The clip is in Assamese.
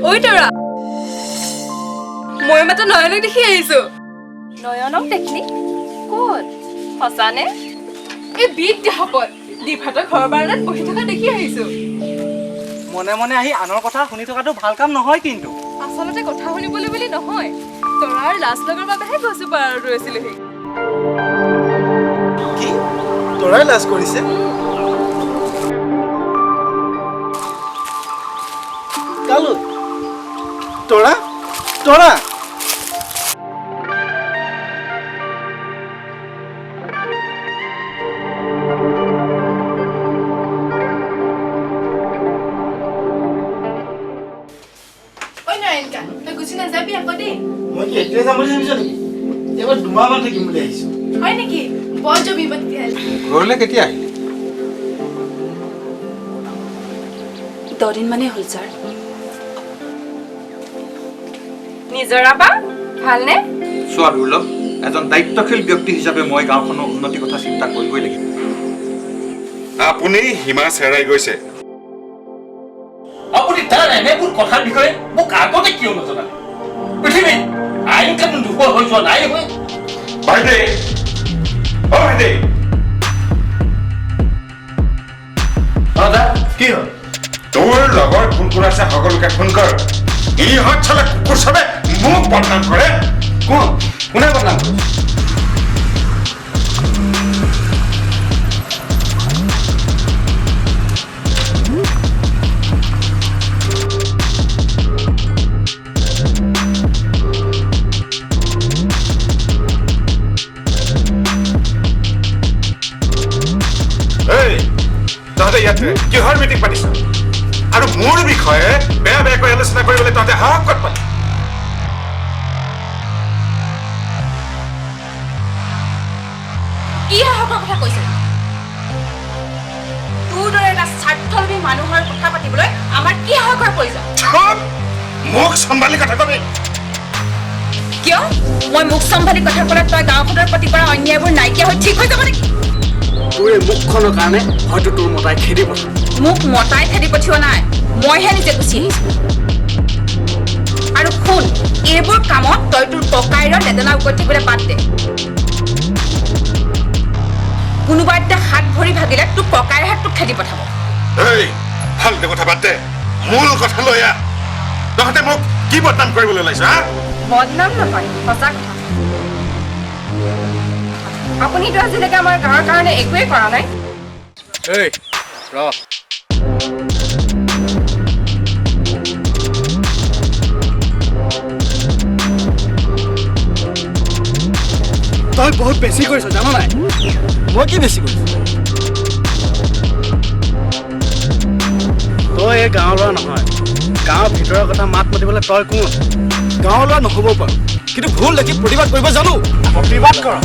ঐ তৰা মই মাত্ৰ নয়নক দেখি আহিছো। নয়নক দেখলি ক'ত? সঁচানে? এই বিদ্যাসপত দীপাহঁতৰ ঘৰৰ বাৰান্দাত বহি থকা দেখি আহিছো। মনে মনে আহি আনৰ কথা শুনি থকাটো ভাল কাম নহয় কিন্তু। আচলতে কথা শুনিবলৈ বুলি নহয়, তৰাৰ লাজ লগাৰ বাবেহে গছজোপা পাৰত ৰৈছিলোহি। কি তৰাই লাজ কৰিছে? কালৈ? তৰা তৰা মই কি এতিয়া যাম বুলি ভাবিছো নেকি? এবাৰ দুমাহমান থাকিম বুলি আহিছো। হয় নেকি? বৰ জবি বাতি ঘৰলৈ কেতিয়া আহিলে? 10 দিন মানে হ'ল ছাৰ। নিজৰ আপা ভালনে? চোৱা দুৰ্লভ, এজন দায়িত্বশীল ব্যক্তি হিচাপে মই গাঁওখনৰ উন্নতিৰ কথা চিন্তা কৰিবই লাগিব। আপুনি সীমা চেৰাই গৈছে। আপুনি তাৰ এনেবোৰ কথাৰ বিষয়ে মোক আগতে কিয় নজনালে? পৃথিৱীত আইন কানুন দুৰ্বল হৈ যোৱা নাই হয়? বাইদে অ বাইদে দাদা কি হ'ল? তোৰ লগৰ ফোন আছে সকলোকে ফোন কৰ। ইহঁত চালে কুকুৰ চাবে মোক বদনাম কৰে। কোনে বদনাম কৰে? তহঁতে ইয়াতে কিহৰ মিটিং পাতিছ? আৰু মোৰ বিষয়ে বেয়া বেয়াকৈ আলোচনা কৰিবলৈ তহঁতে সাহস ক'ত পালি? কি সাহসৰ কথা কৈছে? তোৰ দৰে এটা স্বাৰ্থলোভী মানুহৰ কথা পাতিবলৈ আমাৰ কি সাহসৰ প্ৰয়োজন? মোক চম্ভালি কথা কবি। কিয়? মই মুখ চম্ভালি কথা ক'লে তই গাঁওখনৰ প্ৰতি কৰা অন্যায়বোৰ নাইকিয়া হৈ ঠিক হৈ যাব নেকি? তোৰ এই মুখখনৰ কাৰণে হয়তো তোৰ মতাই খেদি পঠাম। মোক মতাই খেদি পঠিওৱা নাই, মইহে নিজে গুচি আহিছো। আৰু শুন, এইবোৰ কামত তই তোৰ ককাইৰৰ লেদেনা উকতি থাকিবলৈ বাদ দে। কোনোবা এটা হাত ভৰি ভাগিলে তোৰ ককাইৰ হাত তোক খেদি পঠাব। ফাল্টু কথা বাদ দে, মূল কথা লৈ আহ। তহঁতে মোক কি বদনাম কৰিবলৈ ওলাইছ? বদনাম নহয়, সঁচা কথা। আপুনিতো আজিলৈকে আমাৰ গাঁৱৰ কাৰণে একোৱেই কৰা নাই। এই ৰ তই বহুত বেছি কৰিছ জানো নাই? মই কি বেছি কৰিছো? তই এই গাঁৱৰ ল'ৰা নহয়। গাঁৱৰ ভিতৰৰ কথা মাত মাতিবলৈ তই কোন? গাঁৱৰ ল'ৰা নহ'ব পাৰো, কিন্তু ভুল দেখি প্ৰতিবাদ কৰিব জানো। প্ৰতিবাদ কৰ।